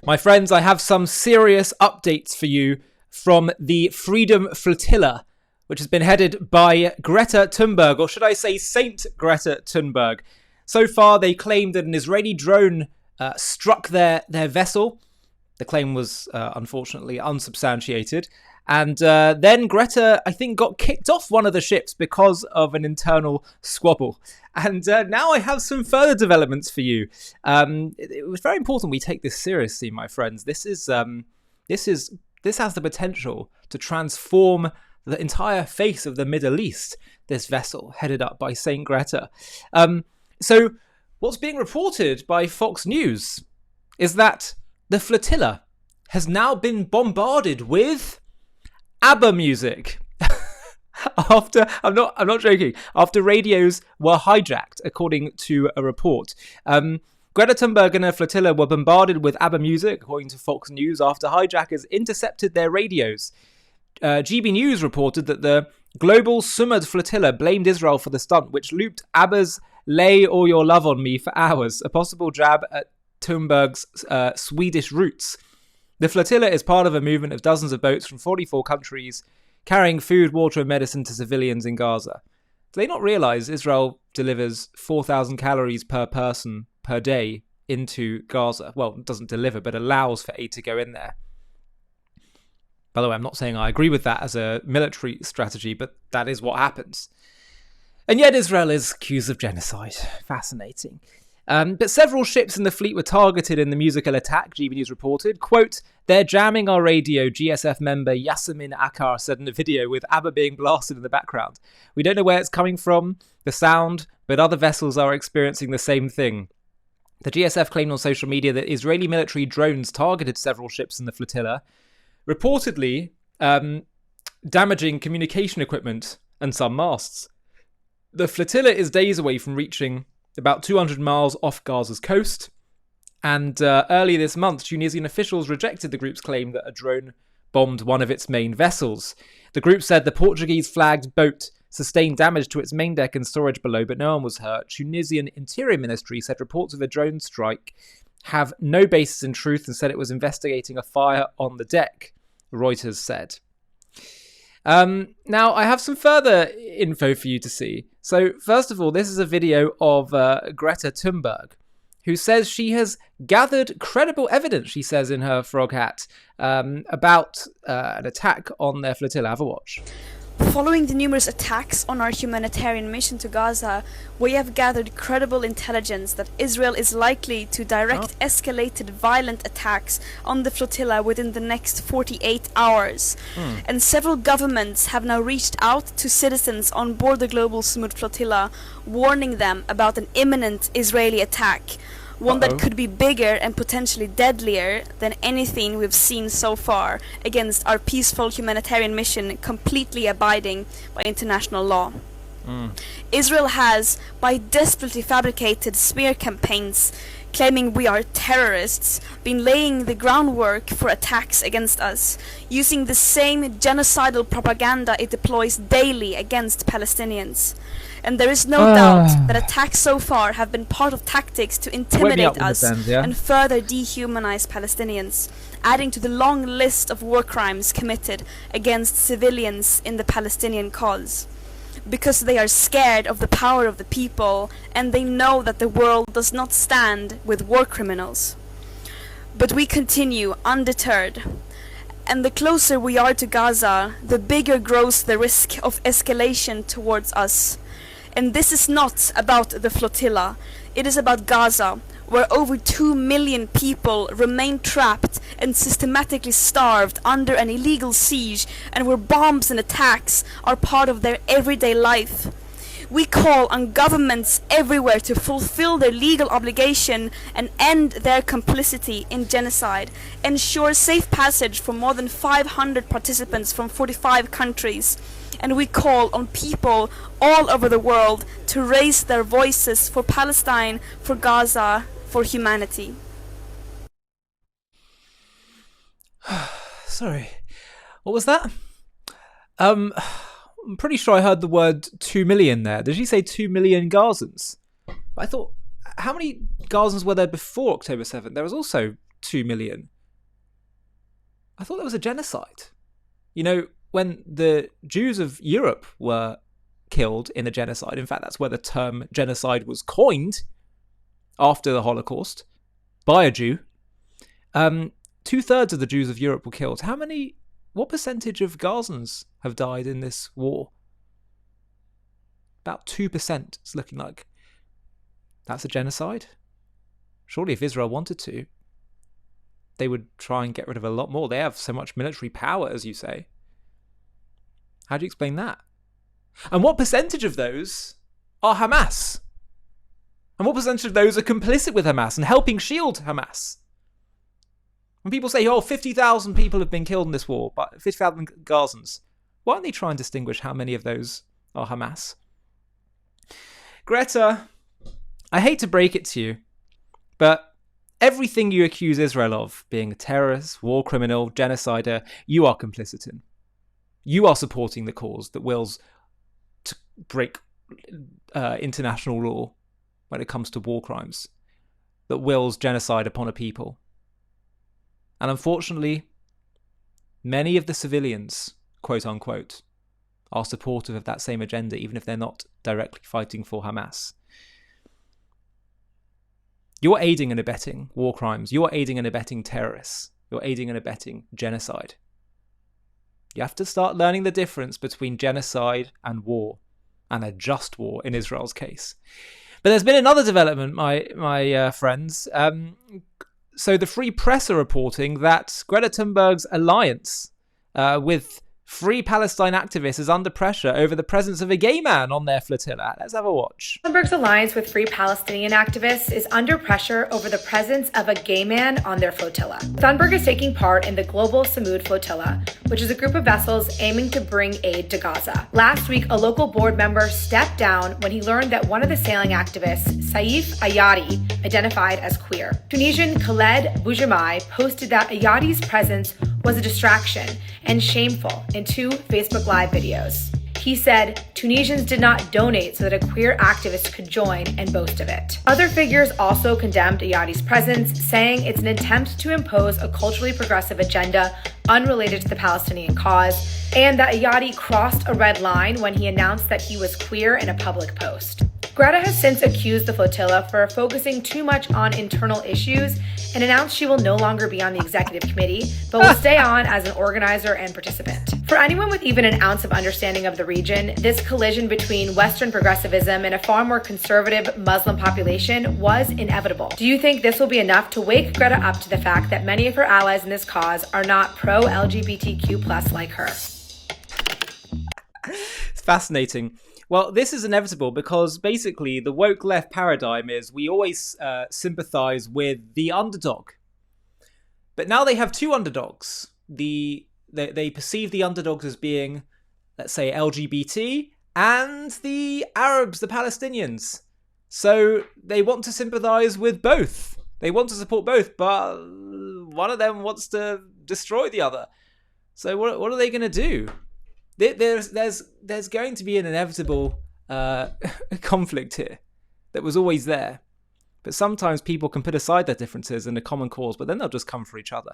My friends, I have some serious updates for you from the Freedom Flotilla, which has been headed by Greta Thunberg, or should I say Saint Greta Thunberg. So far, they claimed that an Israeli drone struck their vessel. The claim was unfortunately unsubstantiated. And then Greta, I think, got kicked off one of the ships because of an internal squabble. And now I have some further developments for you. It was very important we take this seriously, my friends. This has the potential to transform the entire face of the Middle East, this vessel headed up by Saint Greta. So what's being reported by Fox News is that the flotilla has now been bombarded with ABBA music. I'm not joking. After radios were hijacked, according to a report. Greta Thunberg and her flotilla were bombarded with ABBA music, according to Fox News, after hijackers intercepted their radios. GB News reported that the global Sumud flotilla blamed Israel for the stunt, which looped ABBA's Lay All Your Love on Me for hours, a possible jab at Thunberg's Swedish roots. The flotilla is part of a movement of dozens of boats from 44 countries carrying food, water and medicine to civilians in Gaza. Do they not realise Israel delivers 4,000 calories per person per day into Gaza? Well, it doesn't deliver, but allows for aid to go in there. By the way, I'm not saying I agree with that as a military strategy, but that is what happens. And yet Israel is accused of genocide. Fascinating. But several ships in the fleet were targeted in the musical attack, GB News reported. Quote, "They're jamming our radio," GSF member Yasemin Akar said in a video with ABBA being blasted in the background. "We don't know where it's coming from, the sound, but other vessels are experiencing the same thing." The GSF claimed on social media that Israeli military drones targeted several ships in the flotilla, reportedly damaging communication equipment and some masts. The flotilla is days away from reaching about 200 miles off Gaza's coast. And earlier this month, Tunisian officials rejected the group's claim that a drone bombed one of its main vessels. The group said the Portuguese-flagged boat sustained damage to its main deck and storage below, but no one was hurt. Tunisian Interior Ministry said reports of a drone strike have no basis in truth and said it was investigating a fire on the deck, Reuters said. Now, I have some further info for you to see. So, first of all, this is a video of Greta Thunberg, who says she has gathered credible evidence, she says in her frog hat, about an attack on their flotilla. Have a watch. Following the numerous attacks on our humanitarian mission to Gaza, we have gathered credible intelligence that Israel is likely to direct escalated violent attacks on the flotilla within the next 48 hours. And several governments have now reached out to citizens on board the global Sumud flotilla, warning them about an imminent Israeli attack. One that could be bigger and potentially deadlier than anything we've seen so far against our peaceful humanitarian mission, completely abiding by international law. Israel has, by desperately fabricated smear campaigns claiming we are terrorists, been laying the groundwork for attacks against us, using the same genocidal propaganda it deploys daily against Palestinians. And there is no doubt that attacks so far have been part of tactics to intimidate us and further dehumanize Palestinians, adding to the long list of war crimes committed against civilians in the Palestinian cause. Because they are scared of the power of the people, and they know that the world does not stand with war criminals. But we continue undeterred. And the closer we are to Gaza, the bigger grows the risk of escalation towards us. And this is not about the flotilla, it is about Gaza, where over 2 million people remain trapped and systematically starved under an illegal siege, and where bombs and attacks are part of their everyday life. We call on governments everywhere to fulfill their legal obligation and end their complicity in genocide, ensure safe passage for more than 500 participants from 45 countries. And we call on people all over the world to raise their voices for Palestine, for Gaza, for humanity. Sorry, what was that? I'm pretty sure I heard the word 2 million there. Did she say 2 million Gazans? I thought, how many Gazans were there before October 7th? There was also 2 million. I thought that was a genocide. When the Jews of Europe were killed in a genocide, in fact, that's where the term genocide was coined after the Holocaust by a Jew. 2/3 of the Jews of Europe were killed. What percentage of Gazans have died in this war? About 2%, it's looking like. That's a genocide? Surely if Israel wanted to, they would try and get rid of a lot more. They have so much military power, as you say. How do you explain that? And what percentage of those are Hamas? And what percentage of those are complicit with Hamas and helping shield Hamas? When people say, 50,000 people have been killed in this war, but 50,000 Gazans, why don't they try and distinguish how many of those are Hamas? Greta, I hate to break it to you, but everything you accuse Israel of, being a terrorist, war criminal, genocider, you are complicit in. You are supporting the cause that wills to break international law when it comes to war crimes, that wills genocide upon a people. And unfortunately, many of the civilians, quote unquote, are supportive of that same agenda, even if they're not directly fighting for Hamas. You're aiding and abetting war crimes. You're aiding and abetting terrorists. You're aiding and abetting genocide. You have to start learning the difference between genocide and war, and a just war in Israel's case. But there's been another development, my friends. So the Free Press are reporting that Greta Thunberg's alliance with Free Palestine activists is under pressure over the presence of a gay man on their flotilla. Let's have a watch. Thunberg's alliance with Free Palestinian activists is under pressure over the presence of a gay man on their flotilla. Thunberg is taking part in the Global Samud Flotilla, which is a group of vessels aiming to bring aid to Gaza. Last week, a local board member stepped down when he learned that one of the sailing activists, Saif Ayadi, identified as queer. Tunisian Khaled Boujamai posted that Ayadi's presence was a distraction and shameful in 2 Facebook Live videos. He said Tunisians did not donate so that a queer activist could join and boast of it. Other figures also condemned Ayadi's presence, saying it's an attempt to impose a culturally progressive agenda unrelated to the Palestinian cause, and that Ayadi crossed a red line when he announced that he was queer in a public post. Greta has since accused the flotilla for focusing too much on internal issues and announced she will no longer be on the executive committee, but will stay on as an organizer and participant. For anyone with even an ounce of understanding of the region, this collision between Western progressivism and a far more conservative Muslim population was inevitable. Do you think this will be enough to wake Greta up to the fact that many of her allies in this cause are not pro-LGBTQ+ like her? It's fascinating. Well, this is inevitable because basically the woke left paradigm is we always sympathize with the underdog. But now they have 2 underdogs. They perceive the underdogs as being, let's say, LGBT and the Arabs, the Palestinians. So they want to sympathize with both. They want to support both, but one of them wants to destroy the other. So what are they going to do? There's going to be an inevitable conflict here that was always there. But sometimes people can put aside their differences in a common cause, but then they'll just come for each other.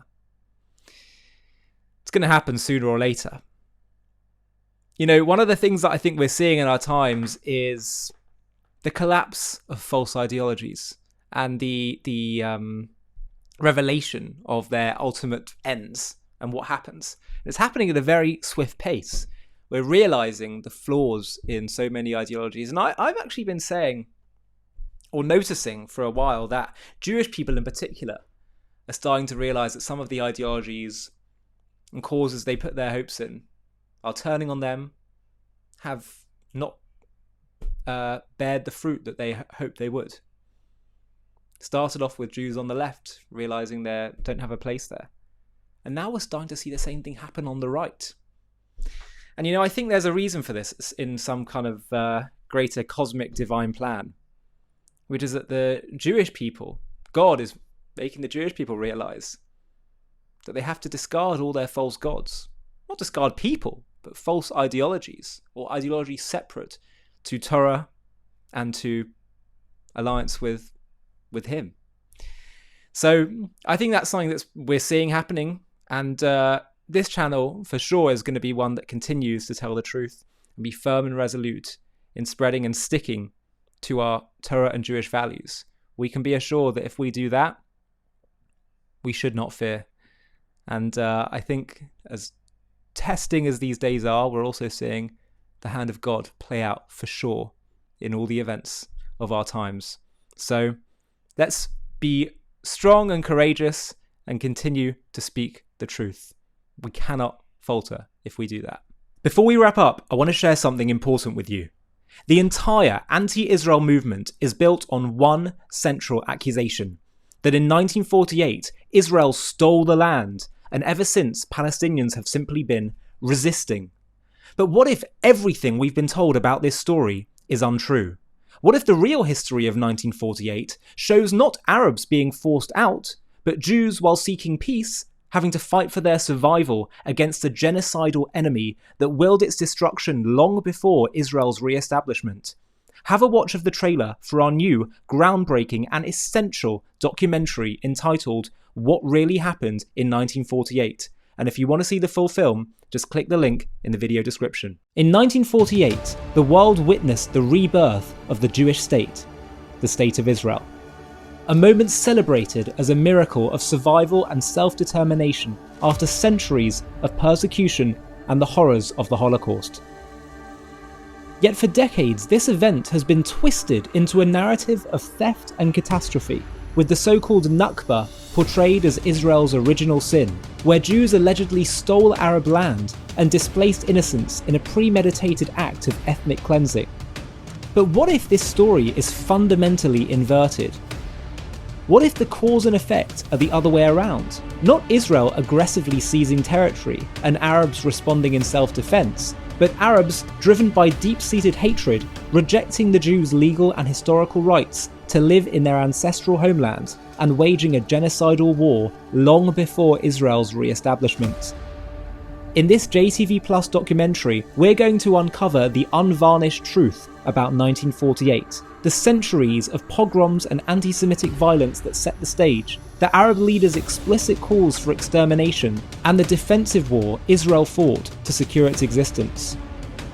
It's going to happen sooner or later. One of the things that I think we're seeing in our times is the collapse of false ideologies and the revelation of their ultimate ends and what happens. It's happening at a very swift pace. We're realizing the flaws in so many ideologies. And I've actually been saying or noticing for a while that Jewish people in particular are starting to realize that some of the ideologies and causes they put their hopes in are turning on them, have not bared the fruit that they hoped they would. Started off with Jews on the left, realizing they don't have a place there. And now we're starting to see the same thing happen on the right. And, I think there's a reason for this in some kind of greater cosmic divine plan, which is that the Jewish people, God is making the Jewish people realize that they have to discard all their false gods. Not discard people, but false ideologies, or ideologies separate to Torah and to alliance with him. So I think that's something that we're seeing happening. And this channel, for sure, is going to be one that continues to tell the truth and be firm and resolute in spreading and sticking to our Torah and Jewish values. We can be assured that if we do that, we should not fear. And I think as testing as these days are, we're also seeing the hand of God play out for sure in all the events of our times. So let's be strong and courageous and continue to speak the truth. We cannot falter if we do that. Before we wrap up, I want to share something important with you. The entire anti-Israel movement is built on one central accusation, that in 1948, Israel stole the land, and ever since, Palestinians have simply been resisting. But what if everything we've been told about this story is untrue? What if the real history of 1948 shows not Arabs being forced out, but Jews, while seeking peace, having to fight for their survival against a genocidal enemy that willed its destruction long before Israel's re-establishment? Have a watch of the trailer for our new, groundbreaking and essential documentary entitled What Really Happened in 1948. And if you want to see the full film, just click the link in the video description. In 1948, the world witnessed the rebirth of the Jewish state, the State of Israel. A moment celebrated as a miracle of survival and self-determination after centuries of persecution and the horrors of the Holocaust. Yet for decades, this event has been twisted into a narrative of theft and catastrophe, with the so-called Nakba portrayed as Israel's original sin, where Jews allegedly stole Arab land and displaced innocents in a premeditated act of ethnic cleansing. But what if this story is fundamentally inverted? What if the cause and effect are the other way around? Not Israel aggressively seizing territory and Arabs responding in self-defense, but Arabs, driven by deep-seated hatred, rejecting the Jews' legal and historical rights to live in their ancestral homeland and waging a genocidal war long before Israel's re-establishment. In this JTV Plus documentary, we're going to uncover the unvarnished truth about 1948, the centuries of pogroms and anti-Semitic violence that set the stage, the Arab leaders' explicit calls for extermination, and the defensive war Israel fought to secure its existence.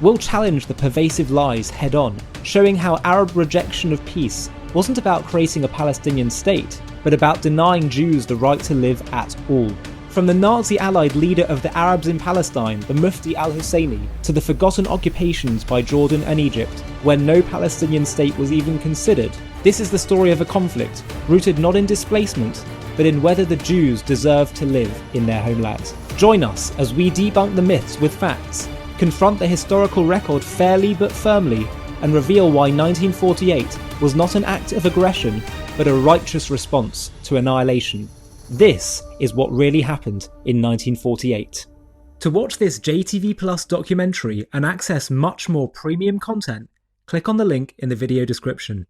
We'll challenge the pervasive lies head-on, showing how Arab rejection of peace wasn't about creating a Palestinian state, but about denying Jews the right to live at all. From the Nazi-allied leader of the Arabs in Palestine, the Mufti al-Husseini, to the forgotten occupations by Jordan and Egypt, when no Palestinian state was even considered, this is the story of a conflict rooted not in displacement, but in whether the Jews deserve to live in their homeland. Join us as we debunk the myths with facts, confront the historical record fairly but firmly, and reveal why 1948 was not an act of aggression, but a righteous response to annihilation. This is what really happened in 1948. To watch this JTV Plus documentary and access much more premium content, click on the link in the video description.